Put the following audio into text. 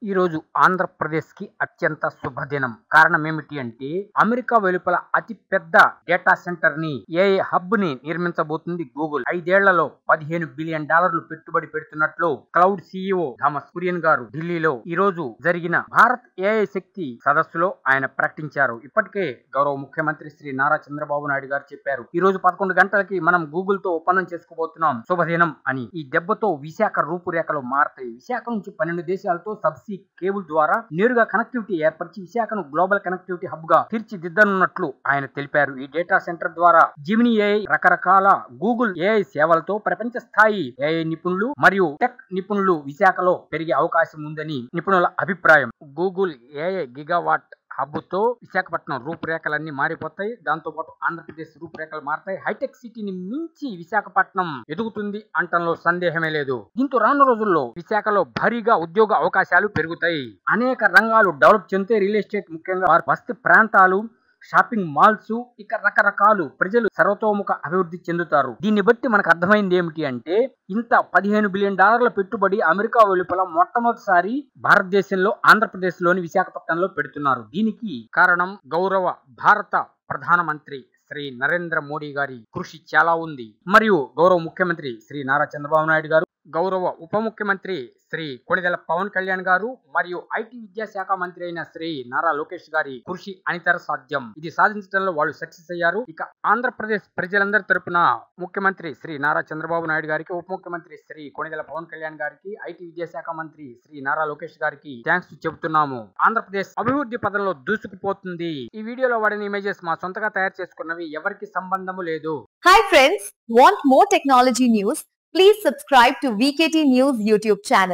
ఈ రోజు ఆంధ్రప్రదేశ్ కి అత్యంత శుభదినం. కారణం ఏమిటి అంటే అమెరికా వెలుపల అతి పెద్ద డేటా సెంటర్ ని ఏఐ హబ్ ని నిర్మించబోతుంది గూగుల్. 5 ఏళ్లలో $15 బిలియన్ పెట్టుబడి పెడుతున్నట్లు క్లౌడ్ సీఈఓ థామస్ కురియన్ గారు ఢిల్లీలో ఈ రోజు జరిగిన భారత్ ఏఐ శక్తి సదస్సులో ఆయన ప్రకటించారు. ఇప్పటికే గౌరవ ముఖ్యమంత్రి శ్రీ నారా చంద్రబాబు నాయుడు గారు చెప్పారు, ఈ రోజు 11 గంటలకి మనం గూగుల్ తో ఒప్పందం చేసుకోబోతున్నాం, శుభదినం అని. ఈ దెబ్బతో విశాఖ రూపురేఖలు మారతాయి. విశాఖ నుంచి 12 దేశాలతో సబ్సీ కేబుల్ ద్వారా నేరుగా కనెక్టివిటీ ఏర్పరిచి విశాఖను గ్లోబల్ కనెక్టివిటీ హబ్ గా తీర్చిదిద్దనున్నట్లు ఆయన తెలిపారు. ఈ డేటా సెంటర్ ద్వారా జిమిని ఏఐ, రకరకాల గూగుల్ ఏఐ సేవలతో ప్రపంచ స్థాయి ఏఐ నిపుణులు మరియు టెక్ నిపుణులు విశాఖలో పెరిగే అవకాశం ఉందని నిపుణుల అభిప్రాయం. గూగుల్ ఏఐ గిగావాట్ హబ్ తో విశాఖపట్నం రూపురేఖలన్నీ మారిపోతాయి. దాంతో పాటు ఆంధ్రప్రదేశ్ రూపురేఖలు మారతాయి. హైటెక్ సిటీని మించి విశాఖపట్నం ఎదుగుతుంది అంటంలో సందేహమే లేదు. దీంతో రానున్న రోజుల్లో విశాఖలో భారీగా ఉద్యోగ అవకాశాలు పెరుగుతాయి. అనేక రంగాలు డెవలప్ చెందితే రియల్ ఎస్టేట్, ముఖ్యంగా బస్తీ ప్రాంతాలు, షాపింగ్ మాల్స్, ఇక రకరకాలు ప్రజలు సర్వతోముఖ అభివృద్ధి చెందుతారు. దీన్ని బట్టి మనకు అర్థమైంది ఏమిటి అంటే ఇంత $15 బిలియన్ పెట్టుబడి అమెరికా వెలుపల మొట్టమొదటిసారి భారతదేశంలో ఆంధ్రప్రదేశ్ లోని విశాఖపట్నంలో పెడుతున్నారు. దీనికి కారణం గౌరవ భారత ప్రధానమంత్రి శ్రీ నరేంద్ర మోడీ గారి కృషి చాలా ఉంది. మరియు గౌరవ ముఖ్యమంత్రి శ్రీ నారా చంద్రబాబు నాయుడు గారు, గౌరవ ఉప ముఖ్యమంత్రి శ్రీ కొణిదెల పవన్ కళ్యాణ్ గారు మరియు ఐటీ విద్యాశాఖ మంత్రి అయిన శ్రీ నారా లోకేష్ గారి కృషి అనితర సాధ్యం. ఇది సాధించడంలో వాళ్ళు సక్సెస్ అయ్యారు. ఇక ఆంధ్రప్రదేశ్ ప్రజలందరి తరపున ముఖ్యమంత్రి శ్రీ నారా చంద్రబాబు నాయుడు గారికి, ఉప ముఖ్యమంత్రి శ్రీ కొణిదెల పవన్ కళ్యాణ్ గారికి, ఐటీ విద్యాశాఖ మంత్రి శ్రీ నారా లోకేష్ గారికి థ్యాంక్స్ చెబుతున్నాము. ఆంధ్రప్రదేశ్ అభివృద్ధి పదంలో దూసుకుపోతుంది. ఈ వీడియోలో వాడిన ఇమేజెస్ మా సొంతగా తయారు చేసుకున్నవి, ఎవరికి సంబంధము లేదు. Hi friends, want more technology news? Please subscribe to VKT News YouTube channel.